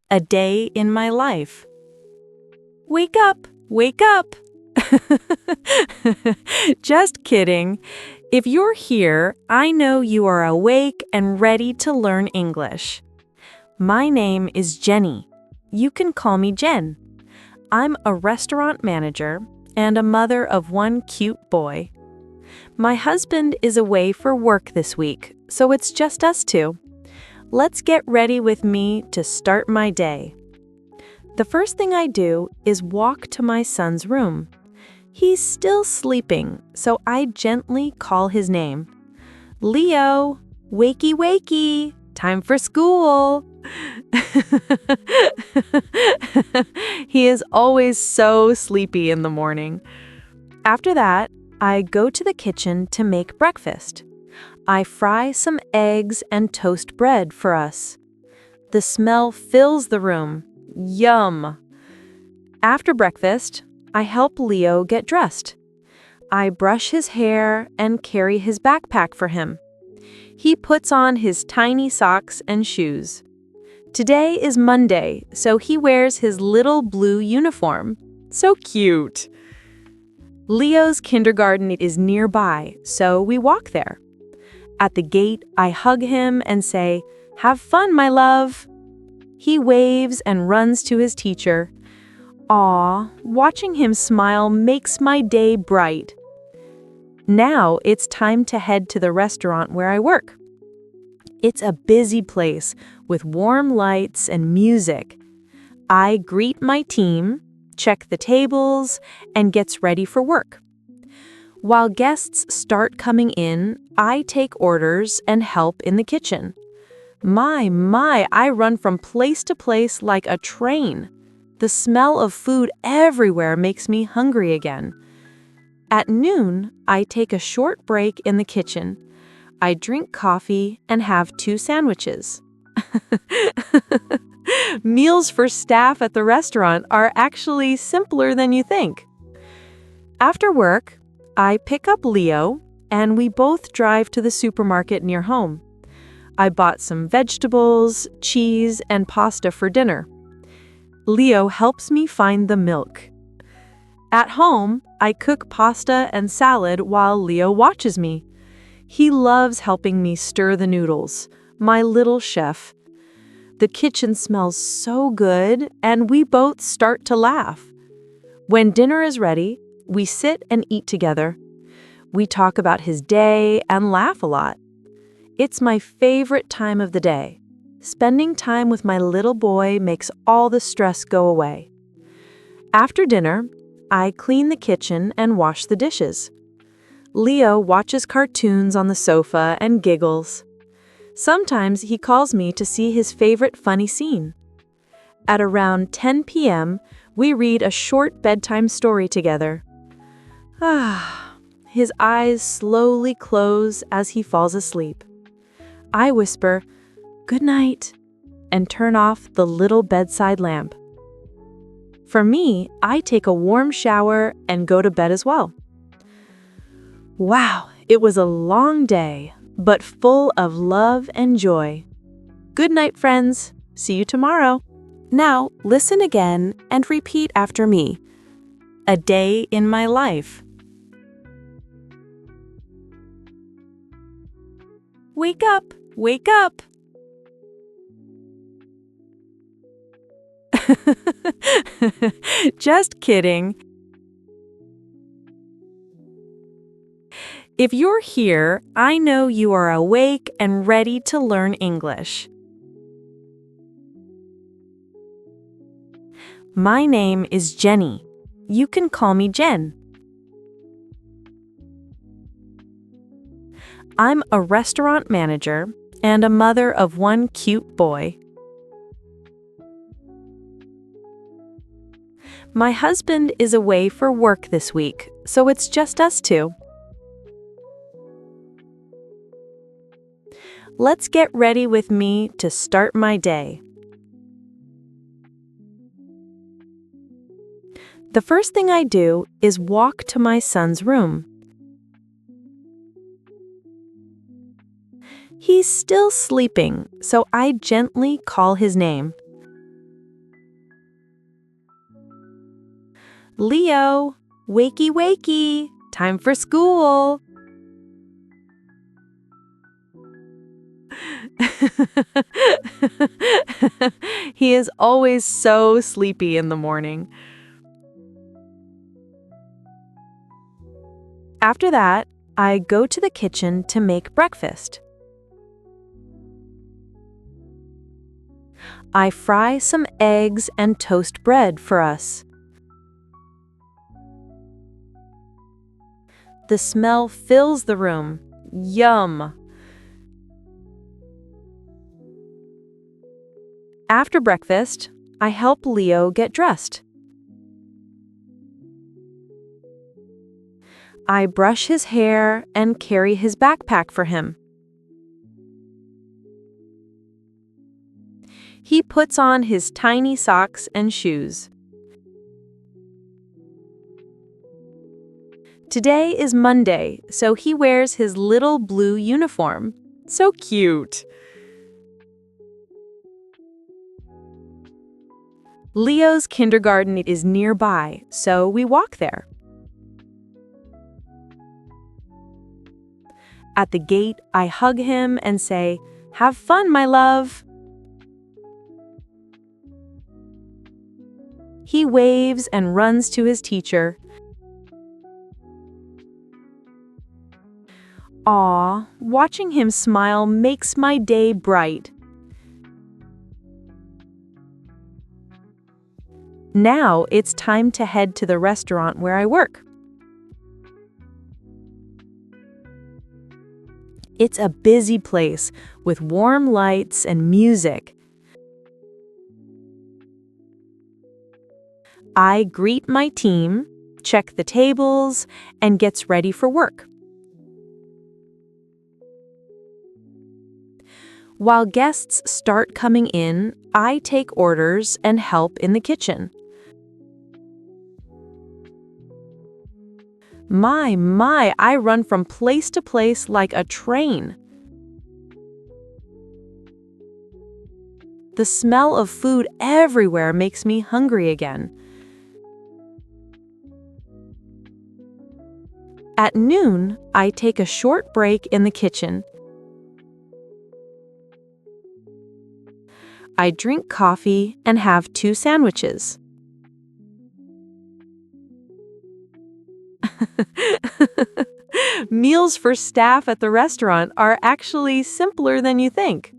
A day in my life. Wake up! Wake up! Just kidding. If you're here, I know you are awake and ready to learn English. My name is Jenny. You can call me Jen. I'm a restaurant manager and a mother of one cute boy. My husband is away for work this week, so it's just us two. Let's get ready with me to start my day. The first thing I do is walk to my son's room. He's still sleeping, so I gently call his name. Leo, wakey wakey, time for school. He is always so sleepy in the morning. After that, I go to the kitchen to make breakfast. I fry some eggs and toast bread for us. The smell fills the room. Yum! After breakfast, I help Leo get dressed. I brush his hair and carry his backpack for him. He puts on his tiny socks and shoes. Today is Monday, so he wears his little blue uniform. So cute! Leo's kindergarten is nearby, so we walk there. At the gate, I hug him and say, "Have fun, my love." He waves and runs to his teacher. Aw, watching him smile makes my day bright. Now it's time to head to the restaurant where I work. It's a busy place with warm lights and music. I greet my team, check the tables, and gets ready for work. While guests start coming in, I take orders and help in the kitchen. My, I run from place to place like a train. The smell of food everywhere makes me hungry again. At noon, I take a short break in the kitchen. I drink coffee and have 2 sandwiches. Meals for staff at the restaurant are actually simpler than you think. After work, I pick up Leo, and we both drive to the supermarket near home. I bought some vegetables, cheese, and pasta for dinner. Leo helps me find the milk. At home, I cook pasta and salad while Leo watches me. He loves helping me stir the noodles, my little chef. The kitchen smells so good, and we both start to laugh. When dinner is ready, we sit and eat together. We talk about his day and laugh a lot. It's my favorite time of the day. Spending time with my little boy makes all the stress go away. After dinner, I clean the kitchen and wash the dishes. Leo watches cartoons on the sofa and giggles. Sometimes he calls me to see his favorite funny scene. At around 10 p.m., we read a short bedtime story together. His eyes slowly close as he falls asleep. I whisper, "Good night," and turn off the little bedside lamp. For me, I take a warm shower and go to bed as well. Wow, it was a long day, but full of love and joy. Good night, friends. See you tomorrow. Now, listen again and repeat after me. A day in my life. Wake up! Wake up! Just kidding. If you're here, I know you are awake and ready to learn English. My name is Jenny. You can call me Jen. I'm a restaurant manager and a mother of one cute boy. My husband is away for work this week, so it's just us two. Let's get ready with me to start my day. The first thing I do is walk to my son's room. He's still sleeping, so I gently call his name. Leo, wakey wakey, time for school. He is always so sleepy in the morning. After that, I go to the kitchen to make breakfast. I fry some eggs and toast bread for us. The smell fills the room. Yum! After breakfast, I help Leo get dressed. I brush his hair and carry his backpack for him. He puts on his tiny socks and shoes. Today is Monday, so he wears his little blue uniform. So cute! Leo's kindergarten is nearby, so we walk there. At the gate, I hug him and say, "Have fun, my love." He waves and runs to his teacher. Aw, watching him smile makes my day bright. Now it's time to head to the restaurant where I work. It's a busy place with warm lights and music. I greet my team, check the tables, and gets ready for work. While guests start coming in, I take orders and help in the kitchen. My, I run from place to place like a train. The smell of food everywhere makes me hungry again. At noon, I take a short break in the kitchen. I drink coffee and have 2 sandwiches. Meals for staff at the restaurant are actually simpler than you think.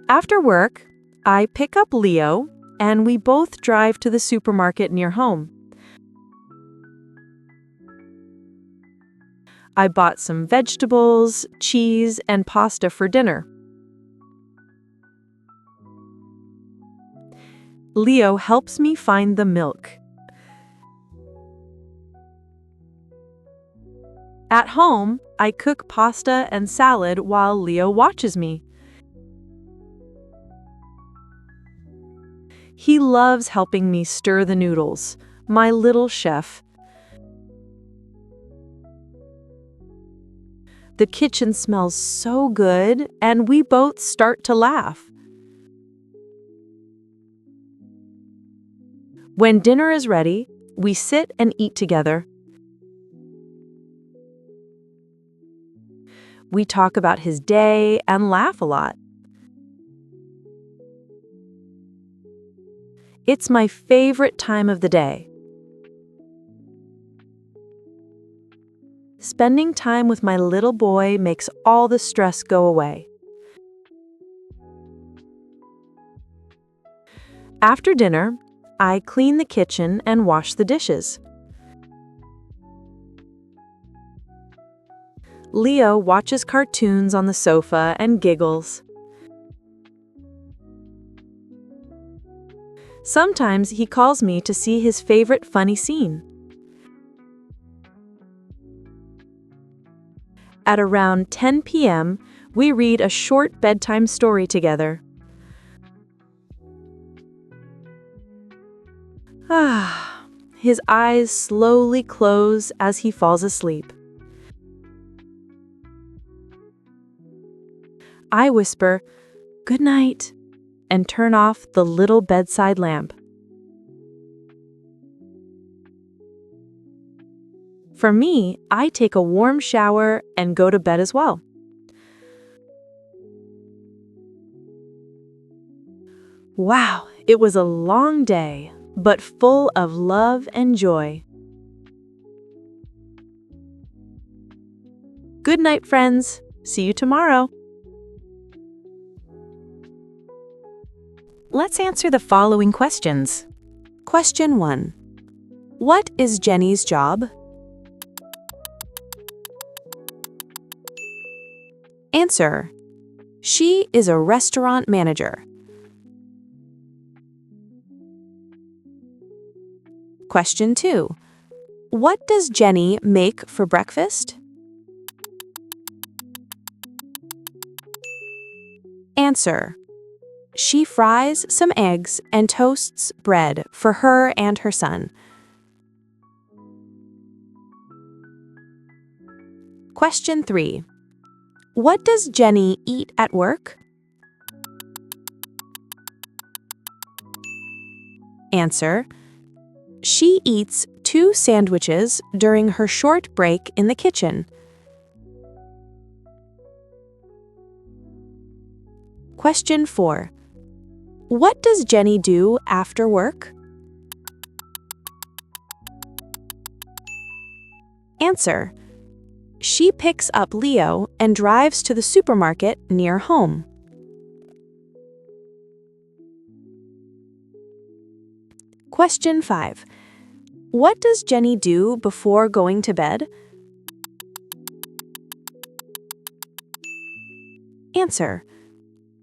After work, I pick up Leo and we both drive to the supermarket near home. I bought some vegetables, cheese, and pasta for dinner. Leo helps me find the milk. At home, I cook pasta and salad while Leo watches me. He loves helping me stir the noodles, my little chef. The kitchen smells so good, and we both start to laugh. When dinner is ready, we sit and eat together. We talk about his day and laugh a lot. It's my favorite time of the day. Spending time with my little boy makes all the stress go away. After dinner, I clean the kitchen and wash the dishes. Leo watches cartoons on the sofa and giggles. Sometimes he calls me to see his favorite funny scene. At around 10 p.m., we read a short bedtime story together. His eyes slowly close as he falls asleep. I whisper, "Good night," and turn off the little bedside lamp. For me, I take a warm shower and go to bed as well. Wow, it was a long day, but full of love and joy. Good night, friends. See you tomorrow. Let's answer the following questions. Question 1. What is Jenny's job? Answer. She is a restaurant manager. Question 2. What does Jenny make for breakfast? Answer. She fries some eggs and toasts bread for her and her son. Question 3. What does Jenny eat at work? Answer. She eats 2 sandwiches during her short break in the kitchen. Question 4. What does Jenny do after work? Answer. She picks up Leo and drives to the supermarket near home. Question 5. What does Jenny do before going to bed? Answer.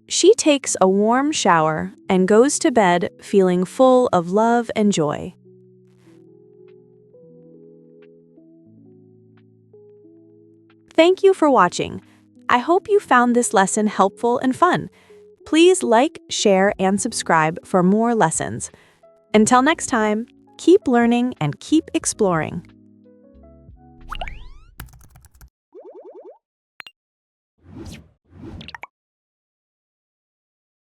She takes a warm shower and goes to bed feeling full of love and joy. Thank you for watching. I hope you found this lesson helpful and fun. Please like, share, and subscribe for more lessons. Until next time, keep learning and keep exploring.